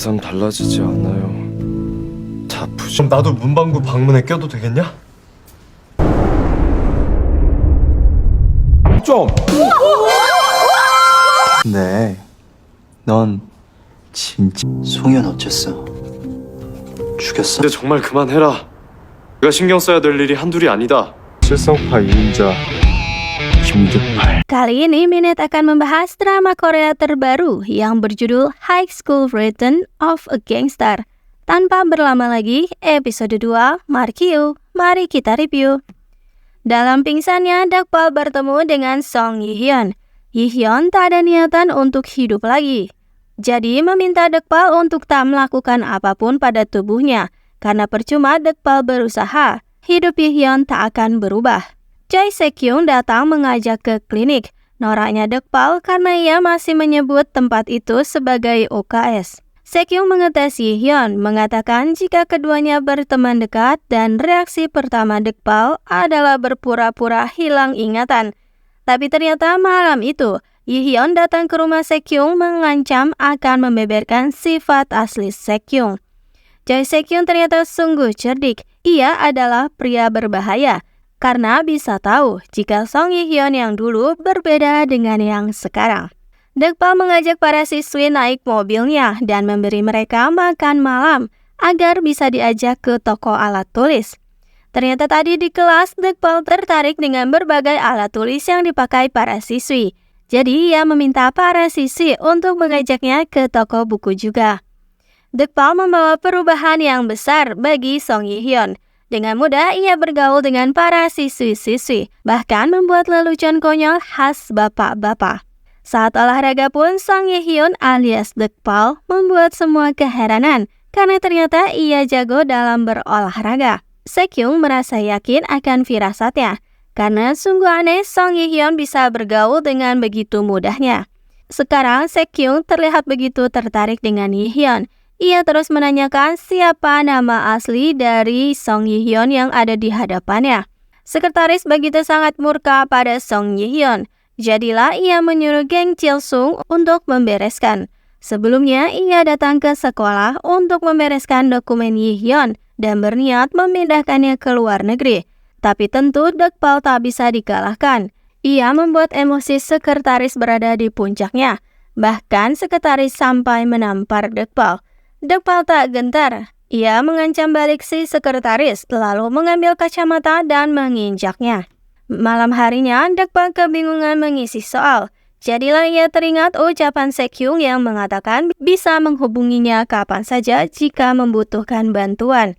선 달라지지 않아요. 다 그럼 나도 문방구 방문에 껴도 되겠냐? 좀! 네, 넌 진짜 송현 어쨌어? 죽였어? 근데 정말 그만해라. 내가 신경 써야 될 일이 한둘이 아니다. 실성파 2인자 김득팔. Kali ini Minet akan membahas drama Korea terbaru yang berjudul High School Return of a Gangster. Tanpa berlama lagi, episode 2, Markyu, mari kita review. Dalam pingsannya, Dakpal bertemu dengan Song Yi-hyun. Yi-hyun tak ada niatan untuk hidup lagi. Jadi meminta Dakpal untuk tak melakukan apapun pada tubuhnya. Karena percuma Dakpal berusaha, hidup Yi-hyun tak akan berubah. Choi Se-kyung datang mengajak ke klinik. Noraknya Dakpal karena ia masih menyebut tempat itu sebagai UKS. Se-kyung mengetes Yi-hyun, mengatakan jika keduanya berteman dekat dan reaksi pertama Dakpal adalah berpura-pura hilang ingatan. Tapi ternyata malam itu, Yi-hyun datang ke rumah Se-kyung mengancam akan membeberkan sifat asli Se-kyung. Choi Se-kyung ternyata sungguh cerdik. Ia adalah pria berbahaya karena bisa tahu jika Song Yi-hyun yang dulu berbeda dengan yang sekarang. Dakpal mengajak para siswi naik mobilnya dan memberi mereka makan malam agar bisa diajak ke toko alat tulis. Ternyata tadi di kelas Dakpal tertarik dengan berbagai alat tulis yang dipakai para siswi. Jadi ia meminta para siswi untuk mengajaknya ke toko buku juga. Dakpal membawa perubahan yang besar bagi Song Yi-hyun. Dengan mudah ia bergaul dengan para siswi-siswi, bahkan membuat lelucon konyol khas bapak-bapak. Saat olahraga pun Song Yi-hyun alias Dakpal membuat semua keheranan karena ternyata ia jago dalam berolahraga. Se-kyung merasa yakin akan firasatnya karena sungguh aneh Song Yi-hyun bisa bergaul dengan begitu mudahnya. Sekarang Se-kyung terlihat begitu tertarik dengan Yi-hyun. Ia terus menanyakan siapa nama asli dari Song Yi-hyun yang ada di hadapannya. Sekretaris begitu sangat murka pada Song Yi-hyun. Jadilah ia menyuruh geng Chil-sung untuk membereskan. Sebelumnya ia datang ke sekolah untuk membereskan dokumen Yi-hyun dan berniat memindahkannya ke luar negeri. Tapi tentu Dakpal tak bisa dikalahkan. Ia membuat emosi sekretaris berada di puncaknya. Bahkan sekretaris sampai menampar Dakpal. Dakpal tak gentar. Ia mengancam balik si sekretaris, lalu mengambil kacamata dan menginjaknya. Malam harinya, Dakpal kebingungan mengisi soal. Jadilah ia teringat ucapan Se-kyung yang mengatakan bisa menghubunginya kapan saja jika membutuhkan bantuan.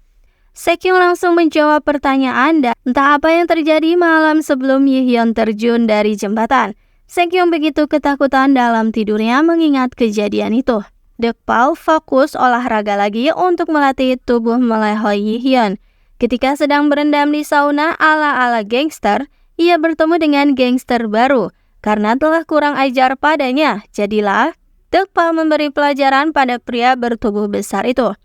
Se-kyung langsung menjawab pertanyaan dan entah apa yang terjadi malam sebelum Yi-hyun terjun dari jembatan. Se-kyung begitu ketakutan dalam tidurnya mengingat kejadian itu. Dakpal fokus olahraga lagi untuk melatih tubuh melehoi Yi-hyun. Ketika sedang berendam di sauna ala-ala gangster, ia bertemu dengan gangster baru. Karena telah kurang ajar padanya, jadilah Dakpal memberi pelajaran pada pria bertubuh besar itu.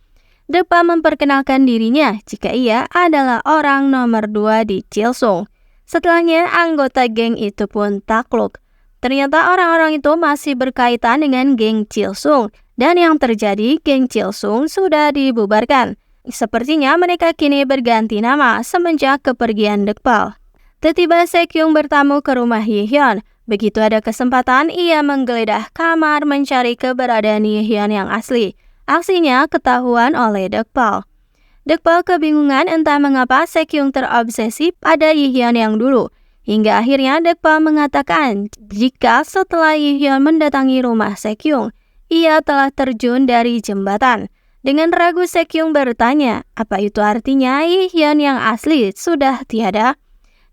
Dakpal memperkenalkan dirinya jika ia adalah orang nomor 2 di Chil-sung. Setelahnya, anggota geng itu pun takluk. Ternyata orang-orang itu masih berkaitan dengan geng Chil-sung. Dan yang terjadi, geng Chil-sung sudah dibubarkan. Sepertinya mereka kini berganti nama semenjak kepergian Dakpal. Tiba-tiba Se-kyung bertamu ke rumah Yi-hyun. Begitu ada kesempatan, ia menggeledah kamar mencari keberadaan Yi-hyun yang asli. Aksinya ketahuan oleh Dakpal. Dakpal kebingungan entah mengapa Se-kyung terobsesi pada Yi-hyun yang dulu. Hingga akhirnya Dakpal mengatakan jika setelah Yi-hyun mendatangi rumah Se-kyung, ia telah terjun dari jembatan. Dengan ragu Se-kyung bertanya, apa itu artinya Yi-hyun yang asli sudah tiada?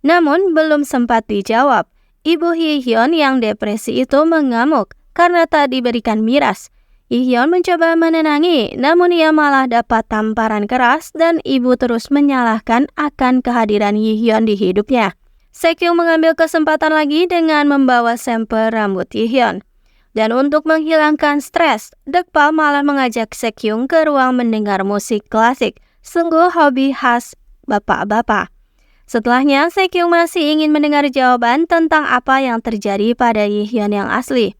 Namun belum sempat dijawab. Ibu Yi-hyun yang depresi itu mengamuk karena tak diberikan miras. Yi-hyun mencoba menenangi, namun ia malah dapat tamparan keras dan ibu terus menyalahkan akan kehadiran Yi-hyun di hidupnya. Se-kyung mengambil kesempatan lagi dengan membawa sampel rambut Yi-hyun. Dan untuk menghilangkan stres, Dakpal malah mengajak Se-kyung ke ruang mendengar musik klasik, sungguh hobi khas bapak-bapak. Setelahnya, Se-kyung masih ingin mendengar jawaban tentang apa yang terjadi pada Yi-hyun yang asli.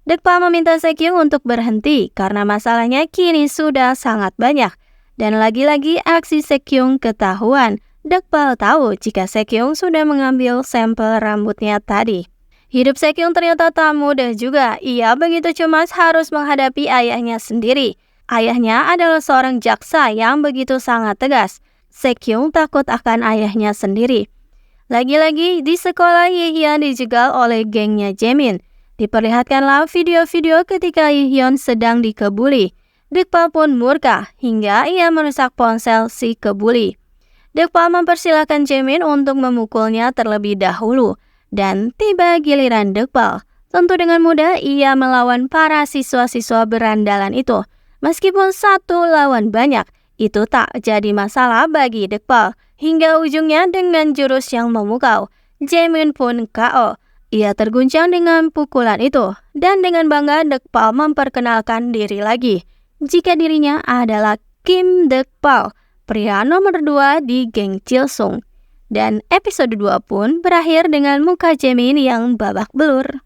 Dekpal meminta Sekyung untuk berhenti karena masalahnya kini sudah sangat banyak. Dan lagi-lagi aksi Sekyung ketahuan. Dekpal tahu jika Sekyung sudah mengambil sampel rambutnya tadi. Hidup Sekyung ternyata tak mudah juga. Ia begitu cemas harus menghadapi ayahnya sendiri. Ayahnya adalah seorang jaksa yang begitu sangat tegas. Sekyung takut akan ayahnya sendiri. Lagi-lagi di sekolah Yihyun dijegal oleh gengnya Jaemin. Diperlihatkanlah video-video ketika Yihyun sedang dikebuli. Dekpal pun murka hingga ia merusak ponsel si kebuli. Dekpal mempersilahkan Jaemin untuk memukulnya terlebih dahulu. Dan tiba giliran Dekpal. Tentu dengan mudah ia melawan para siswa-siswa berandalan itu. Meskipun 1 lawan banyak, itu tak jadi masalah bagi Dekpal. Hingga ujungnya dengan jurus yang memukau, Jaemin pun KO. Ia terguncang dengan pukulan itu, dan dengan bangga Dekpal memperkenalkan diri lagi. Jika dirinya adalah Kim Dekpal, pria nomor 2 di geng Chilsung. Dan episode 2 pun berakhir dengan muka Jaemin yang babak belur.